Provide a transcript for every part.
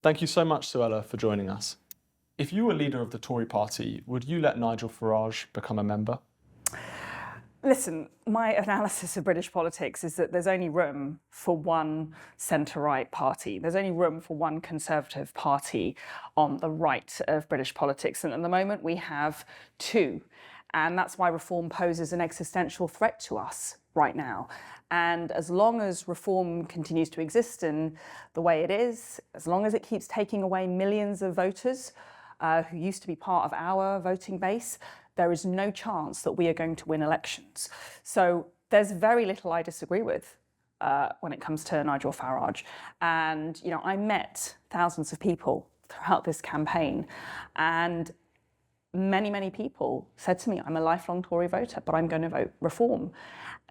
Thank you so much, Suella, for joining us. If you were leader of the Tory party, would you let Nigel Farage become a member? Listen, my analysis of British politics is that there's only room for one centre-right party. There's only room for one Conservative party on the right of British politics. And at the moment, we have two. And that's why reform poses an existential threat to us right now. And as long as reform continues to exist in the way it is, as long as it keeps taking away millions of voters who used to be part of our voting base, there is no chance that we are going to win elections. So there's very little I disagree with when it comes to Nigel Farage. And, I met thousands of people throughout this campaign, and many, many people said to me, I'm a lifelong Tory voter, but I'm going to vote reform.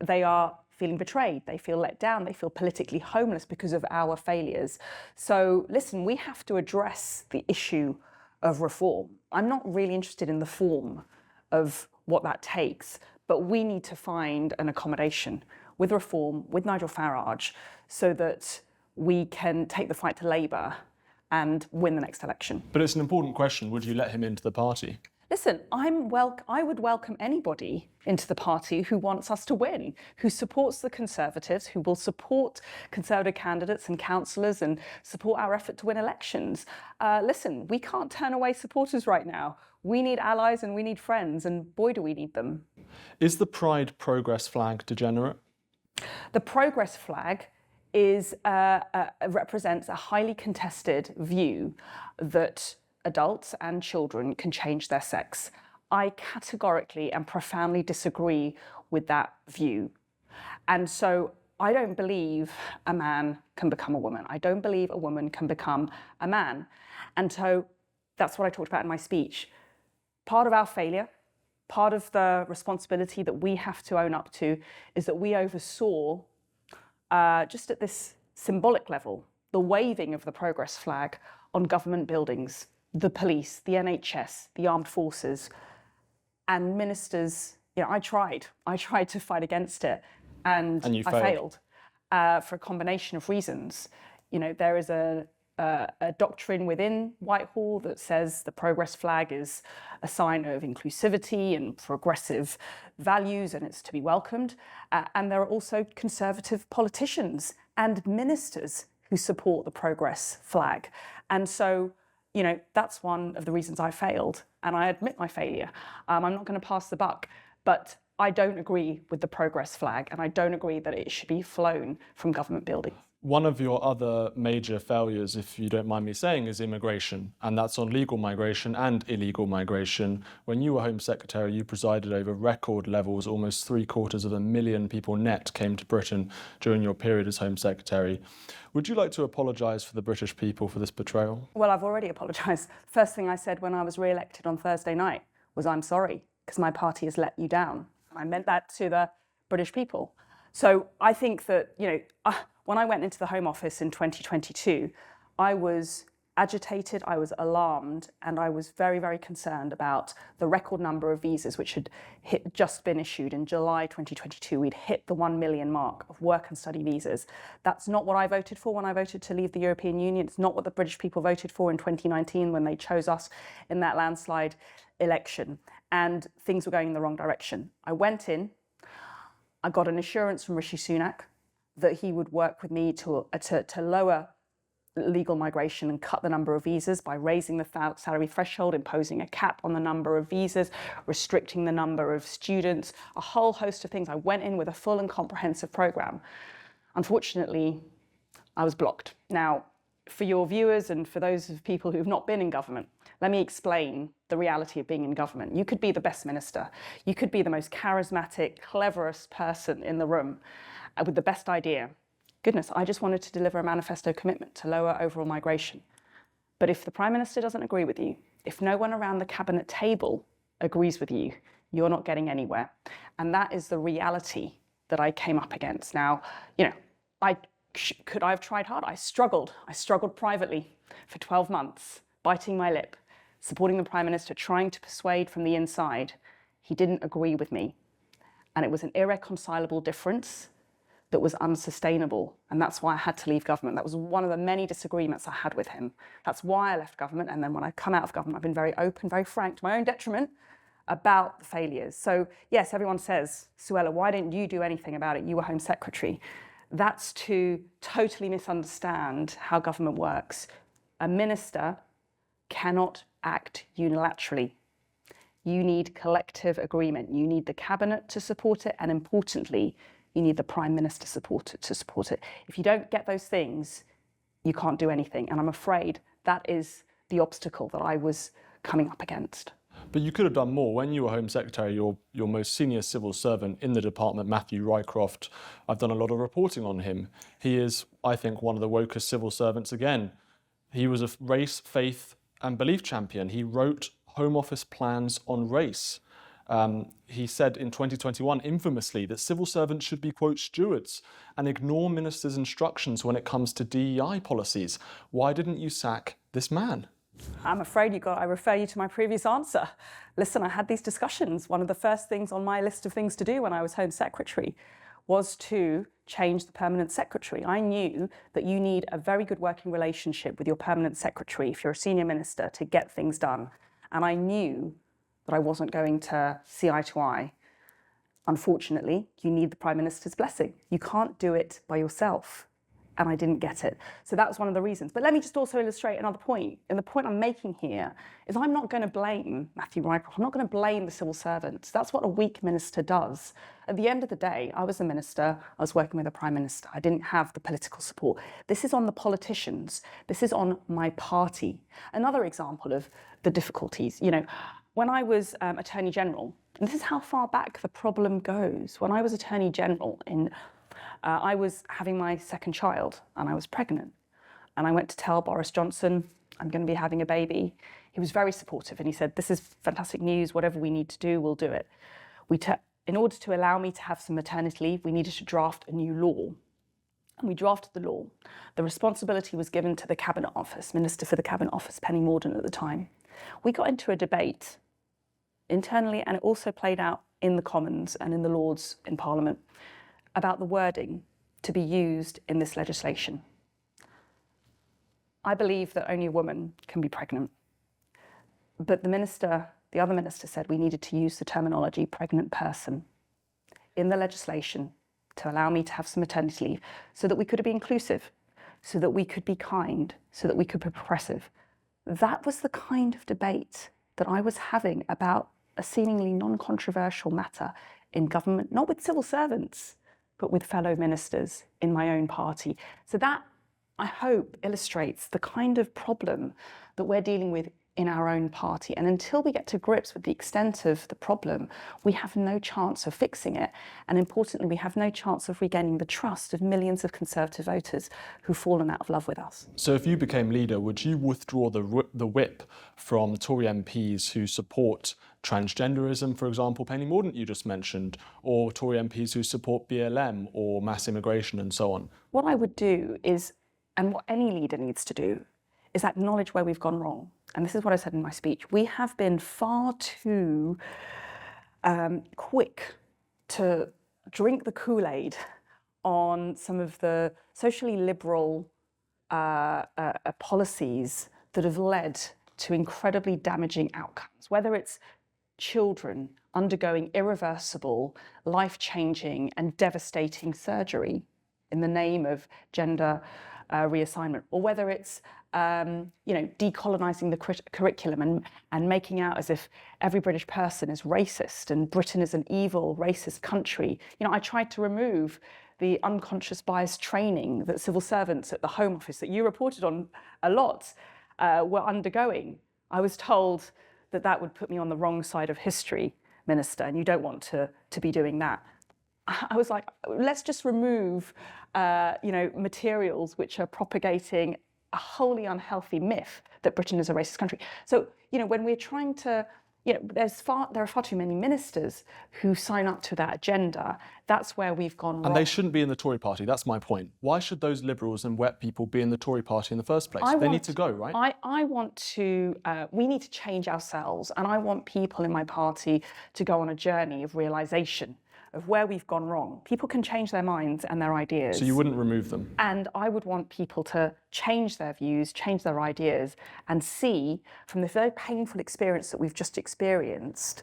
They are feeling betrayed, they feel let down, they feel politically homeless because of our failures. So listen, we have to address the issue of reform. I'm not really interested in the form of what that takes, but we need to find an accommodation with reform, with Nigel Farage, so that we can take the fight to Labour and win the next election. But it's an important question. Would you let him into the party? Listen, I would welcome anybody into the party who wants us to win, who supports the Conservatives, who will support Conservative candidates and councillors and support our effort to win elections. Listen, we can't turn away supporters right now. We need allies and we need friends, and boy, do we need them. Is the Pride progress flag degenerate? The progress flag represents a highly contested view that adults and children can change their sex. I categorically and profoundly disagree with that view. And so I don't believe a man can become a woman. I don't believe a woman can become a man. And so that's what I talked about in my speech. Part of our failure, part of the responsibility that we have to own up to, is that we oversaw, just at this symbolic level, the waving of the progress flag on government buildings, the police, the NHS, the armed forces, and ministers. I tried to fight against it, and I failed for a combination of reasons. There is a doctrine within Whitehall that says the progress flag is a sign of inclusivity and progressive values, and it's to be welcomed. And there are also Conservative politicians and ministers who support the progress flag. And so, that's one of the reasons I failed, and I admit my failure. I'm not going to pass the buck, but I don't agree with the progress flag, and I don't agree that it should be flown from government buildings. One of your other major failures, if you don't mind me saying, is immigration, and that's on legal migration and illegal migration. When you were Home Secretary, you presided over record levels. Almost 750,000 people net came to Britain during your period as Home Secretary. Would you like to apologise for the British people for this betrayal? Well, I've already apologised. First thing I said when I was re-elected on Thursday night was, I'm sorry, because my party has let you down. I meant that to the British people. So I think that, when I went into the Home Office in 2022, I was agitated, I was alarmed, and I was very, very concerned about the record number of visas which had just been issued. In July 2022, we'd hit the 1 million mark of work and study visas. That's not what I voted for when I voted to leave the European Union. It's not what the British people voted for in 2019 when they chose us in that landslide election. And things were going in the wrong direction. I went in, I got an assurance from Rishi Sunak that he would work with me to lower legal migration and cut the number of visas by raising the salary threshold, imposing a cap on the number of visas, restricting the number of students, a whole host of things. I went in with a full and comprehensive programme. Unfortunately, I was blocked. Now, for your viewers and for those of people who've not been in government, let me explain the reality of being in government. You could be the best minister. You could be the most charismatic, cleverest person in the room with the best idea. Goodness, I just wanted to deliver a manifesto commitment to lower overall migration. But if the Prime Minister doesn't agree with you, if no one around the cabinet table agrees with you, you're not getting anywhere. And that is the reality that I came up against. Now, could I have tried hard? I struggled privately for 12 months, biting my lip, supporting the Prime Minister, trying to persuade from the inside. He didn't agree with me. And it was an irreconcilable difference that was unsustainable. And that's why I had to leave government. That was one of the many disagreements I had with him. That's why I left government. And then when I come out of government, I've been very open, very frank, to my own detriment, about the failures. So yes, everyone says, Suella, why didn't you do anything about it? You were Home Secretary. That's to totally misunderstand how government works. A minister cannot act unilaterally. You need collective agreement. You need the cabinet to support it, and importantly, you need the Prime Minister to support it. If you don't get those things, you can't do anything. And I'm afraid that is the obstacle that I was coming up against. But you could have done more. When you were Home Secretary, your most senior civil servant in the department, Matthew Rycroft, I've done a lot of reporting on him. He is, I think, one of the wokest civil servants again. He was a race, faith and belief champion. He wrote Home Office plans on race. He said in 2021, infamously, that civil servants should be, quote, stewards and ignore ministers' instructions when it comes to DEI policies. Why didn't you sack this man? I'm afraid I refer you to my previous answer. Listen, I had these discussions. One of the first things on my list of things to do when I was Home Secretary was to change the permanent secretary. I knew that you need a very good working relationship with your permanent secretary if you're a senior minister to get things done. And I knew that I wasn't going to see eye to eye. Unfortunately, you need the Prime Minister's blessing. You can't do it by yourself. And I didn't get it. So that was one of the reasons. But let me just also illustrate another point. And the point I'm making here is I'm not going to blame Matthew Rycroft. I'm not going to blame the civil servants. That's what a weak minister does. At the end of the day, I was a minister. I was working with a Prime Minister. I didn't have the political support. This is on the politicians. This is on my party. Another example of the difficulties. You know, when I was Attorney General, and this is how far back the problem goes. When I was Attorney General I was having my second child and I was pregnant. And I went to tell Boris Johnson, I'm going to be having a baby. He was very supportive and he said, this is fantastic news. Whatever we need to do, we'll do it. In order to allow me to have some maternity leave, we needed to draft a new law. And we drafted the law. The responsibility was given to the Cabinet Office, Minister for the Cabinet Office, Penny Mordaunt at the time. We got into a debate internally, and it also played out in the Commons and in the Lords in Parliament, about the wording to be used in this legislation. I believe that only a woman can be pregnant. But the other minister said we needed to use the terminology pregnant person in the legislation to allow me to have some maternity leave so that we could be inclusive, so that we could be kind, so that we could be progressive. That was the kind of debate that I was having about a seemingly non-controversial matter in government, not with civil servants, but with fellow ministers in my own party. So that, I hope, illustrates the kind of problem that we're dealing with in our own party. And until we get to grips with the extent of the problem, we have no chance of fixing it. And importantly, we have no chance of regaining the trust of millions of Conservative voters who've fallen out of love with us. So if you became leader, would you withdraw the whip from Tory MPs who support transgenderism, for example, Penny Mordaunt you just mentioned, or Tory MPs who support BLM or mass immigration and so on? What I would do is, and what any leader needs to do, is acknowledge where we've gone wrong. And this is what I said in my speech. We have been far too quick to drink the Kool-Aid on some of the socially liberal policies that have led to incredibly damaging outcomes, whether it's children undergoing irreversible, life-changing and devastating surgery in the name of gender reassignment, or whether it's decolonising the curriculum and making out as if every British person is racist and Britain is an evil, racist country. I tried to remove the unconscious bias training that civil servants at the Home Office that you reported on a lot were undergoing. I was told that would put me on the wrong side of history, Minister, and you don't want to be doing that. I was like, let's just remove, materials which are propagating a wholly unhealthy myth that Britain is a racist country. So, when we're trying to, there are far too many ministers who sign up to that agenda. That's where we've gone wrong. And they shouldn't be in the Tory party. That's my point. Why should those liberals and wet people be in the Tory party in the first place? They need to go, right? I want to, we need to change ourselves. And I want people in my party to go on a journey of realisation of where we've gone wrong. People can change their minds and their ideas. So you wouldn't remove them? And I would want people to change their views, change their ideas, and see from the very painful experience that we've just experienced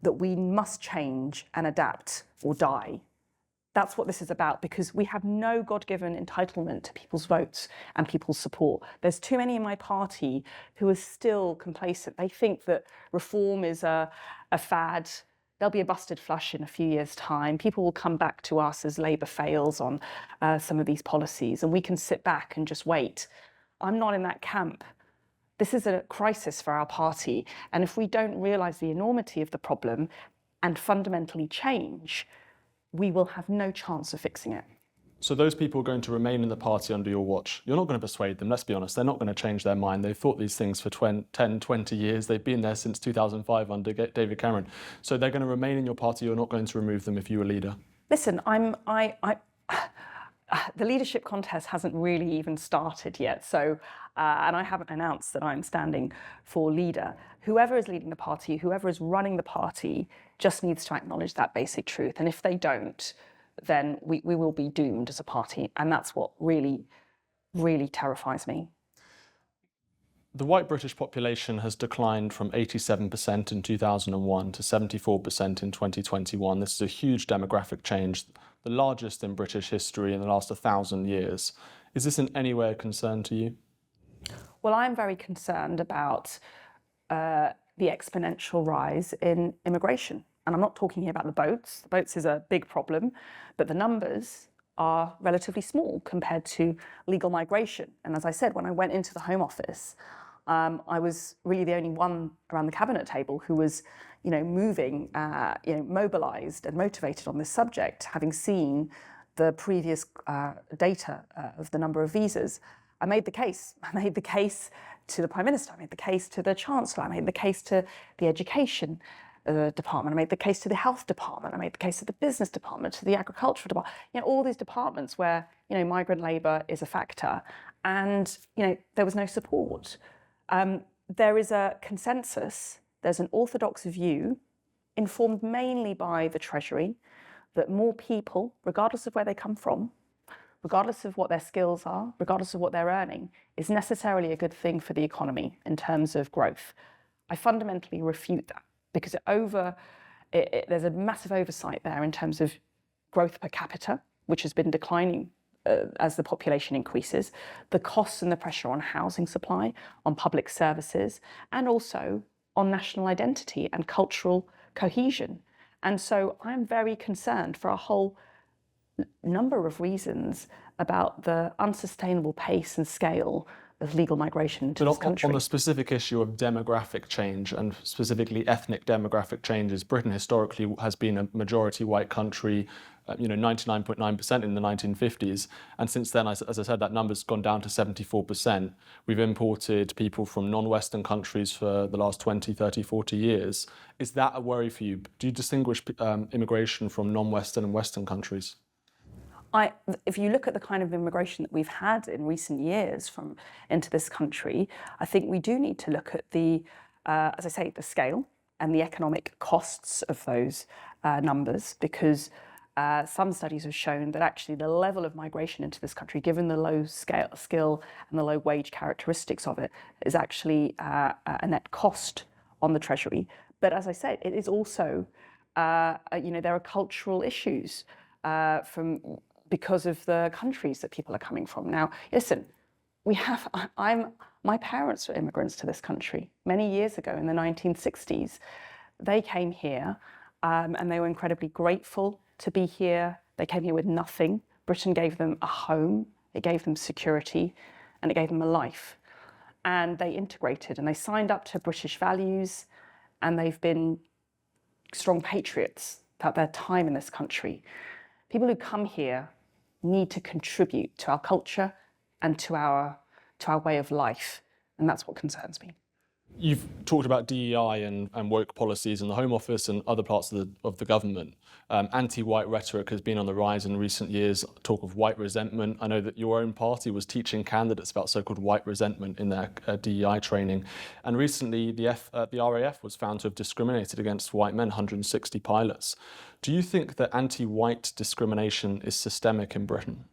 that we must change and adapt or die. That's what this is about, because we have no God-given entitlement to people's votes and people's support. There's too many in my party who are still complacent. They think that reform is a fad. There'll be a busted flush in a few years' time. People will come back to us as Labour fails on some of these policies, and we can sit back and just wait. I'm not in that camp. This is a crisis for our party, and if we don't realise the enormity of the problem and fundamentally change, we will have no chance of fixing it. So those people are going to remain in the party under your watch. You're not going to persuade them, let's be honest. They're not going to change their mind. They've thought these things for 10, 20 years. They've been there since 2005 under David Cameron. So they're going to remain in your party. You're not going to remove them if you were leader. Listen, the leadership contest hasn't really even started yet. So, and I haven't announced that I'm standing for leader. Whoever is leading the party, whoever is running the party, just needs to acknowledge that basic truth. And if they don't, then we will be doomed as a party. And that's what really, really terrifies me. The white British population has declined from 87% in 2001 to 74% in 2021. This is a huge demographic change, the largest in British history in the last 1,000 years. Is this in any way a concern to you? Well, I'm very concerned about the exponential rise in immigration. And I'm not talking here about the boats. The boats is a big problem, but the numbers are relatively small compared to legal migration. And as I said, when I went into the Home Office, I was really the only one around the cabinet table who was, moving, mobilised and motivated on this subject, having seen the previous data of the number of visas. I made the case. I made the case to the Prime Minister. I made the case to the Chancellor. I made the case to the Education Department. I made the case to the Health Department. I made the case to the Business Department, to the Agricultural Department. All these departments where migrant labour is a factor, and there was no support. There is a consensus. There's an orthodox view, informed mainly by the Treasury, that more people, regardless of where they come from, regardless of what their skills are, regardless of what they're earning, is necessarily a good thing for the economy in terms of growth. I fundamentally refute that, because there's a massive oversight there in terms of growth per capita, which has been declining as the population increases, the costs and the pressure on housing supply, on public services, and also on national identity and cultural cohesion. And so I'm very concerned for a whole number of reasons about the unsustainable pace and scale of legal migration to this country. On the specific issue of demographic change, and specifically ethnic demographic changes, Britain historically has been a majority white country, 99.9% in the 1950s. And since then, as I said, that number's gone down to 74%. We've imported people from non-Western countries for the last 20, 30, 40 years. Is that a worry for you? Do you distinguish immigration from non-Western and Western countries? If you look at the kind of immigration that we've had in recent years into this country, I think we do need to look at as I say, the scale and the economic costs of those numbers, because some studies have shown that actually the level of migration into this country, given the low skill and the low wage characteristics of it, is actually a net cost on the Treasury. But as I said, it is also, there are cultural issues because of the countries that people are coming from. Now, listen, my parents were immigrants to this country many years ago in the 1960s. They came here and they were incredibly grateful to be here. They came here with nothing. Britain gave them a home, it gave them security, and it gave them a life. And they integrated and they signed up to British values, and they've been strong patriots throughout their time in this country. People who come here need to contribute to our culture and to our way of life, and that's what concerns me. You've talked about DEI and woke policies in the Home Office and other parts of the government. Anti-white rhetoric has been on the rise in recent years, talk of white resentment. I know that your own party was teaching candidates about so-called white resentment in their DEI training. And recently, the RAF was found to have discriminated against white men, 160 pilots. Do you think that anti-white discrimination is systemic in Britain?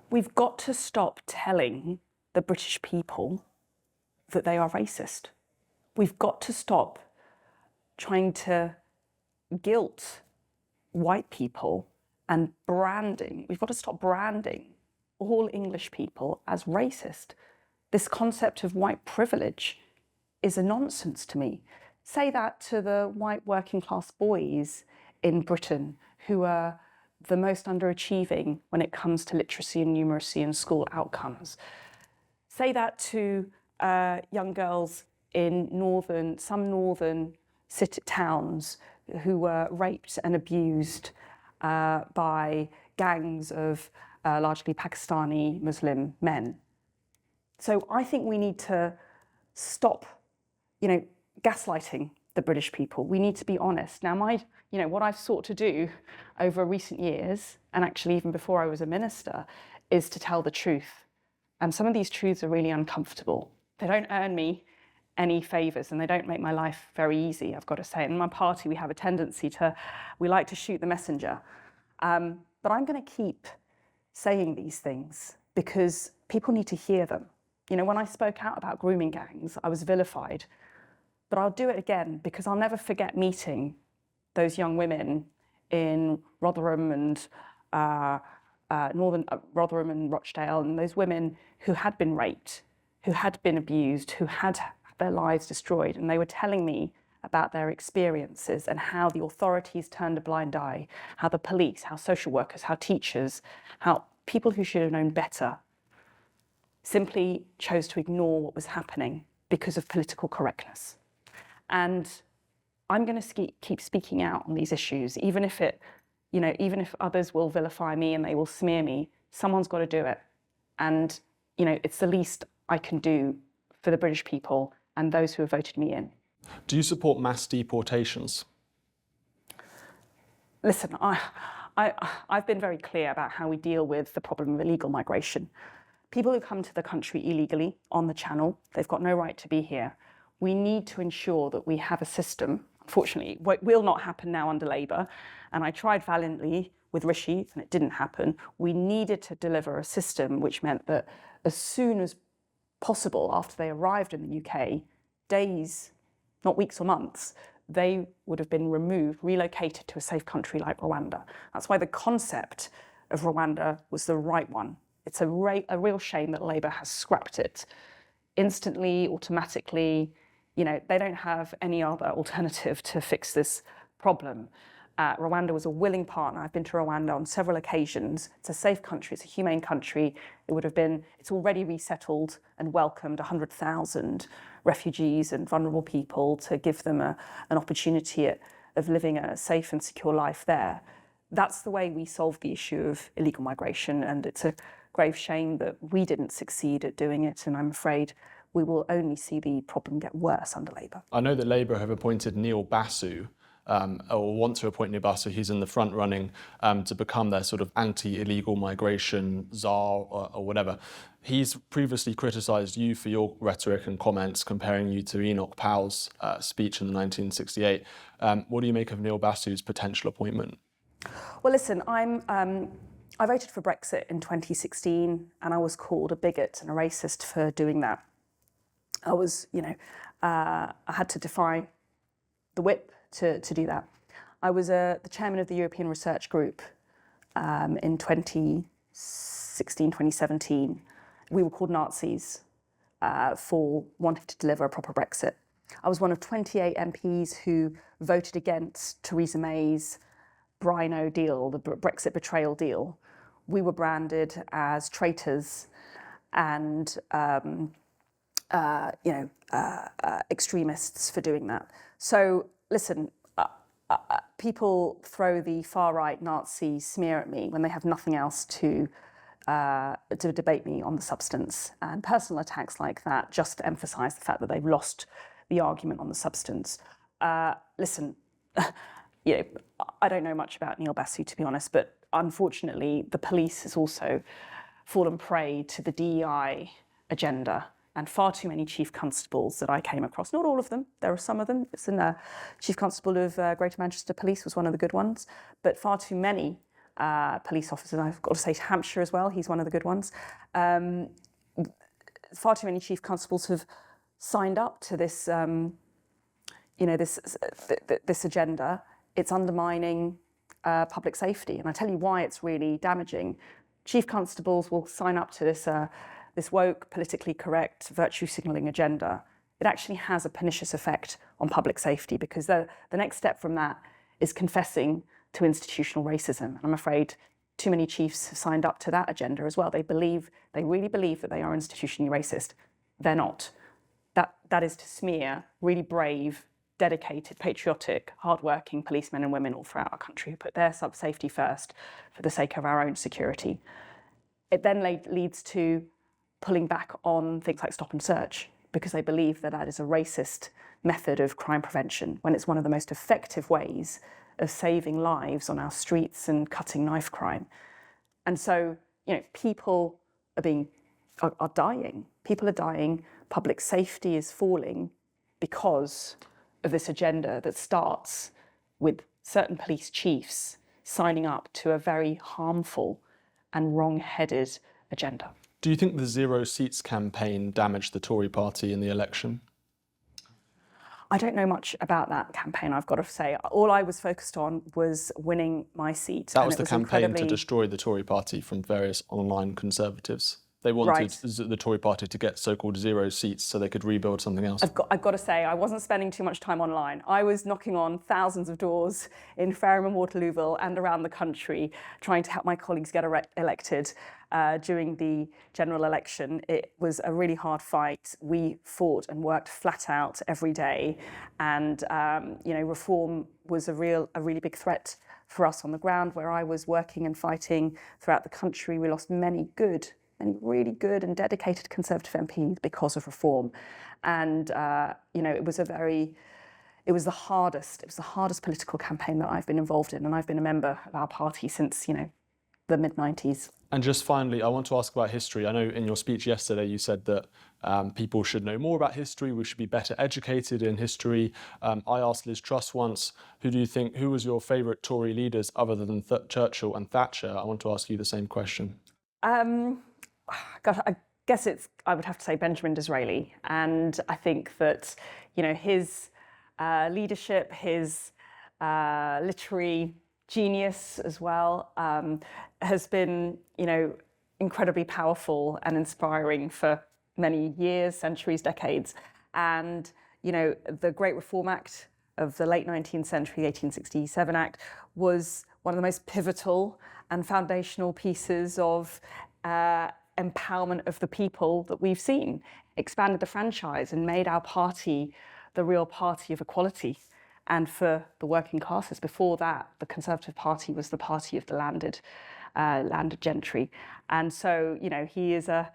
We've got to stop telling the British people that they are racist. We've got to stop trying to guilt white people and branding. We've got to stop branding all English people as racist. This concept of white privilege is a nonsense to me. Say that to the white working class boys in Britain who are the most underachieving when it comes to literacy and numeracy and school outcomes. Say that to young girls in some northern city towns who were raped and abused by gangs of largely Pakistani Muslim men. So I think we need to stop, gaslighting the British people. We need to be honest. Now, what I've sought to do over recent years, and actually even before I was a minister, is to tell the truth. And some of these truths are really uncomfortable. They don't earn me any favours and they don't make my life very easy, I've got to say. In my party, we have a tendency we like to shoot the messenger. But I'm going to keep saying these things because people need to hear them. When I spoke out about grooming gangs, I was vilified. But I'll do it again because I'll never forget meeting those young women in Rotherham and Rotherham and Rochdale, and those women who had been raped, who had been abused, who had their lives destroyed. And they were telling me about their experiences and how the authorities turned a blind eye, how the police, how social workers, how teachers, how people who should have known better simply chose to ignore what was happening because of political correctness. And I'm going to keep speaking out on these issues, even if others will vilify me and they will smear me, someone's got to do it. And, it's the least I can do for the British people and those who have voted me in. Do you support mass deportations? Listen, I've been very clear about how we deal with the problem of illegal migration. People who come to the country illegally on the Channel, they've got no right to be here. We need to ensure that we have a system. Unfortunately, what will not happen now under Labour, and I tried valiantly with Rishi and it didn't happen. We needed to deliver a system which meant that as soon as possible after they arrived in the UK, days, not weeks or months, they would have been relocated to a safe country like Rwanda. That's why the concept of Rwanda was the right one. It's a real shame that Labour has scrapped it instantly, automatically. They don't have any other alternative to fix this problem. Rwanda was a willing partner. I've been to Rwanda on several occasions. It's a safe country, it's a humane country. It's already resettled and welcomed 100,000 refugees and vulnerable people to give them an opportunity of living a safe and secure life there. That's the way we solve the issue of illegal migration, and it's a grave shame that we didn't succeed at doing it, and I'm afraid we will only see the problem get worse under Labour. I know that Labour have appointed Neil Basu, or want to appoint Neil Basu. He's in the front running to become their sort of anti-illegal migration czar or whatever. He's previously criticised you for your rhetoric and comments, comparing you to Enoch Powell's speech in 1968. What do you make of Neil Basu's potential appointment? Well, listen, I voted for Brexit in 2016, and I was called a bigot and a racist for doing that. I had to defy the whip to do that. I was the chairman of the European Research Group in 2016, 2017. We were called Nazis for wanting to deliver a proper Brexit. I was one of 28 MPs who voted against Theresa May's Brino deal, the Brexit betrayal deal. We were branded as traitors and extremists for doing that. So listen, people throw the far-right Nazi smear at me when they have nothing else to to debate me on the substance, and personal attacks like that just to emphasise the fact that they've lost the argument on the substance. Listen, you know, I don't know much about Neil Basu, to be honest, but unfortunately the police has also fallen prey to the DEI agenda, and far too many chief constables that I came across, not all of them, there are some of them, it's in the Chief Constable of Greater Manchester Police was one of the good ones, but far too many police officers, and I've got to say Hampshire as well, he's one of the good ones, far too many chief constables have signed up to this, this agenda. It's undermining public safety, and I tell you why it's really damaging. Chief constables will sign up to this woke, politically correct, virtue signalling agenda. It actually has a pernicious effect on public safety, because the next step from that is confessing to institutional racism. And I'm afraid too many chiefs have signed up to that agenda as well. They really believe that they are institutionally racist. They're not. That is to smear really brave, dedicated, patriotic, hardworking policemen and women all throughout our country who put their safety first for the sake of our own security. It then leads to pulling back on things like stop and search, because they believe that that is a racist method of crime prevention, when it's one of the most effective ways of saving lives on our streets and cutting knife crime. And so, people are dying. People are dying. Public safety is falling because of this agenda that starts with certain police chiefs signing up to a very harmful and wrong-headed agenda. Do you think the Zero Seats campaign damaged the Tory party in the election? I don't know much about that campaign, I've got to say. All I was focused on was winning my seat. That was the campaign to destroy the Tory party from various online conservatives. They wanted the Tory party to get so-called zero seats so they could rebuild something else. I've got to say, I wasn't spending too much time online. I was knocking on thousands of doors in Fareham and Waterlooville and around the country, trying to help my colleagues get elected during the general election. It was a really hard fight. We fought and worked flat out every day, and reform was a really big threat for us on the ground, where I was working and fighting throughout the country. We lost many really good and dedicated Conservative MPs because of reform. And, it was the hardest political campaign that I've been involved in. And I've been a member of our party since, the mid-90s. And just finally, I want to ask about history. I know in your speech yesterday, you said that people should know more about history. We should be better educated in history. I asked Liz Truss once, who was your favourite Tory leaders other than Churchill and Thatcher? I want to ask you the same question. Gosh, I guess I would have to say Benjamin Disraeli. And I think that, his leadership, his literary genius as well, has been, incredibly powerful and inspiring for many years, centuries, decades. And, the Great Reform Act of the late 19th century, 1867 Act, was one of the most pivotal and foundational pieces of empowerment of the people that we've seen, expanded the franchise and made our party the real party of equality and for the working classes. Before that, the Conservative Party was the party of the landed gentry. And so, he is a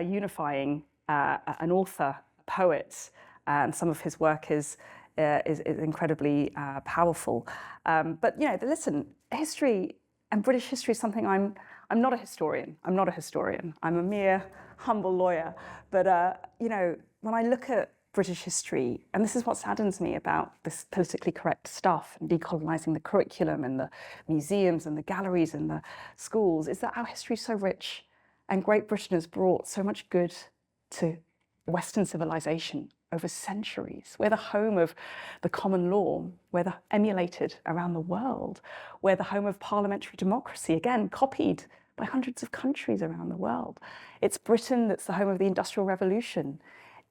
unifying, an author, a poet, and some of his work is incredibly powerful. But, listen, history and British history is something I'm not a historian. I'm a mere humble lawyer. But, when I look at British history, and this is what saddens me about this politically correct stuff and decolonising the curriculum and the museums and the galleries and the schools, is that our history is so rich, and Great Britain has brought so much good to Western civilization over centuries. We're the home of the common law. We're emulated around the world. We're the home of parliamentary democracy, again, copied by hundreds of countries around the world. It's Britain that's the home of the Industrial Revolution.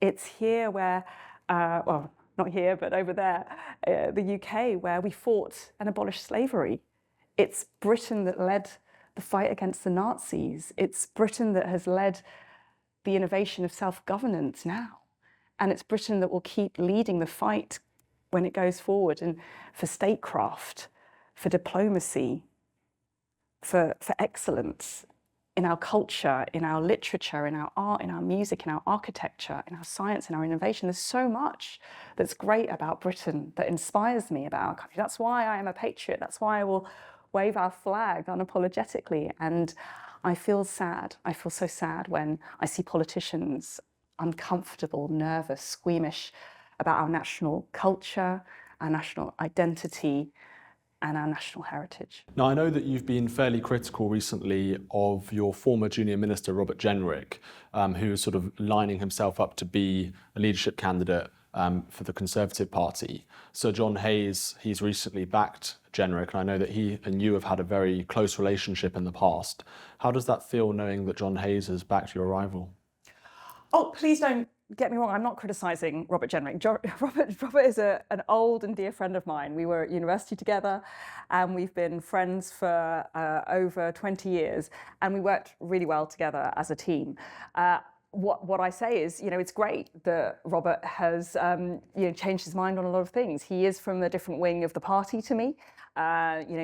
It's here where, well, not here, but over there, the UK, where we fought and abolished slavery. It's Britain that led the fight against the Nazis. It's Britain that has led the innovation of self-governance now. And it's Britain that will keep leading the fight when it goes forward, and for statecraft, for diplomacy, for excellence. in our culture, in our literature, in our art, in our music, in our architecture, in our science, in our innovation. There's so much that's great about Britain that inspires me about our country. That's why I am a patriot. That's why I will wave our flag unapologetically. And I feel sad. I feel so sad when I see politicians uncomfortable, nervous, squeamish about our national culture, our national identity, and our national heritage. Now, I know that you've been fairly critical recently of your former junior minister, Robert Jenrick, who is sort of lining himself up to be a leadership candidate for the Conservative Party. Sir John Hayes, he's recently backed Jenrick, and I know that he and you have had a very close relationship in the past. How does that feel, knowing that John Hayes has backed your rival? Oh, please don't get me wrong, I'm not criticising Robert Jenrick. Robert is an old and dear friend of mine. We were at university together and we've been friends for over 20 years, and we worked really well together as a team. What I say is, it's great that Robert has changed his mind on a lot of things. He is from a different wing of the party to me.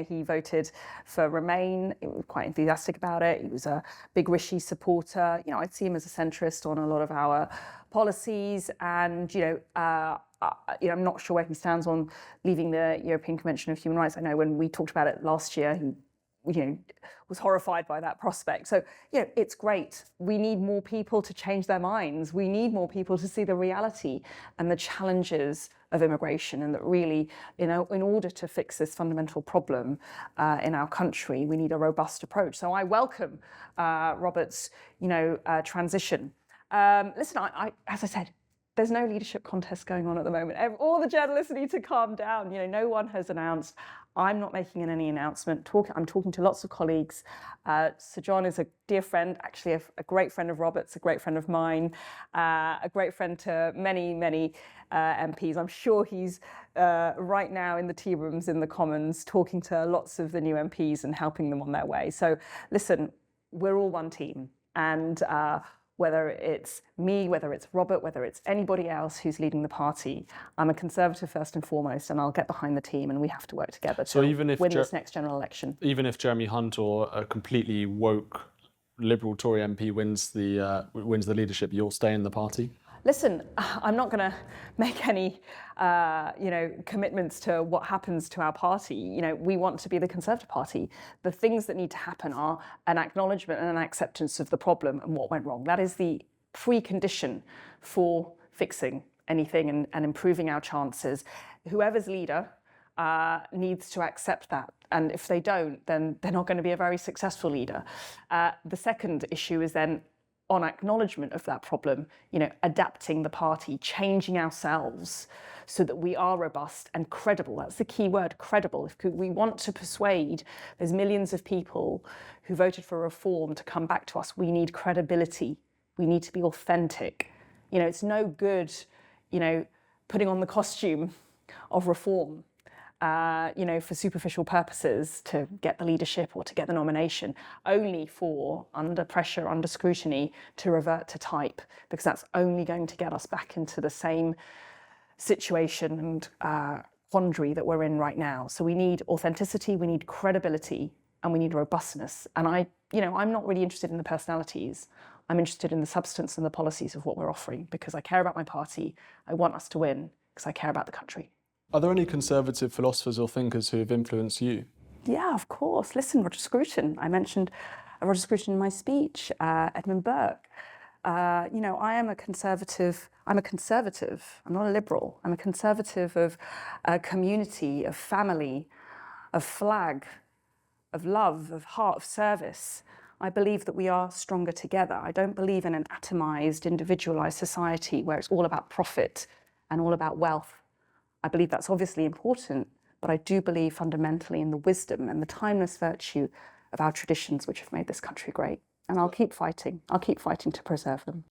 He voted for Remain. He was quite enthusiastic about it. He was a big Rishi supporter. I'd see him as a centrist on a lot of our policies, and I'm not sure where he stands on leaving the European Convention of Human Rights. I know when we talked about it last year, he was horrified by that prospect. So, it's great. We need more people to change their minds. We need more people to see the reality and the challenges of immigration, and that really, in order to fix this fundamental problem in our country, we need a robust approach. So I welcome Robert's, transition. Listen, as I said, there's no leadership contest going on at the moment. All the journalists need to calm down. No one has announced. I'm not making any announcement. I'm talking to lots of colleagues. Sir John is a dear friend, actually a great friend of Robert's, a great friend of mine, a great friend to many, many MPs. I'm sure he's right now in the tea rooms in the Commons talking to lots of the new MPs and helping them on their way. So listen, we're all one team. And whether it's me, whether it's Robert, whether it's anybody else who's leading the party, I'm a Conservative first and foremost, and I'll get behind the team, and we have to work together to win this next general election. Even if Jeremy Hunt or a completely woke Liberal Tory MP wins the leadership, you'll stay in the party? Listen, I'm not going to make any, commitments to what happens to our party. We want to be the Conservative Party. The things that need to happen are an acknowledgement and an acceptance of the problem and what went wrong. That is the precondition for fixing anything and improving our chances. Whoever's leader needs to accept that. And if they don't, then they're not going to be a very successful leader. The second issue is then, on acknowledgement of that problem, adapting the party, changing ourselves so that we are robust and credible. That's the key word, credible. If we want to persuade those millions of people who voted for reform to come back to us, we need credibility. We need to be authentic. It's no good, putting on the costume of reform, for superficial purposes to get the leadership or to get the nomination, only for, under pressure, under scrutiny, to revert to type, because that's only going to get us back into the same situation and quandary that we're in right now. So we need authenticity, we need credibility, and we need robustness. And I'm not really interested in the personalities. I'm interested in the substance and the policies of what we're offering, because I care about my party. I want us to win because I care about the country. Are there any Conservative philosophers or thinkers who have influenced you? Yeah, of course. Listen, Roger Scruton. I mentioned Roger Scruton in my speech, Edmund Burke. I am a Conservative. I'm a Conservative. I'm not a Liberal. I'm a Conservative of community, of family, of flag, of love, of heart, of service. I believe that we are stronger together. I don't believe in an atomised, individualised society where it's all about profit and all about wealth. I believe that's obviously important, but I do believe fundamentally in the wisdom and the timeless virtue of our traditions which have made this country great. And I'll keep fighting. I'll keep fighting to preserve them.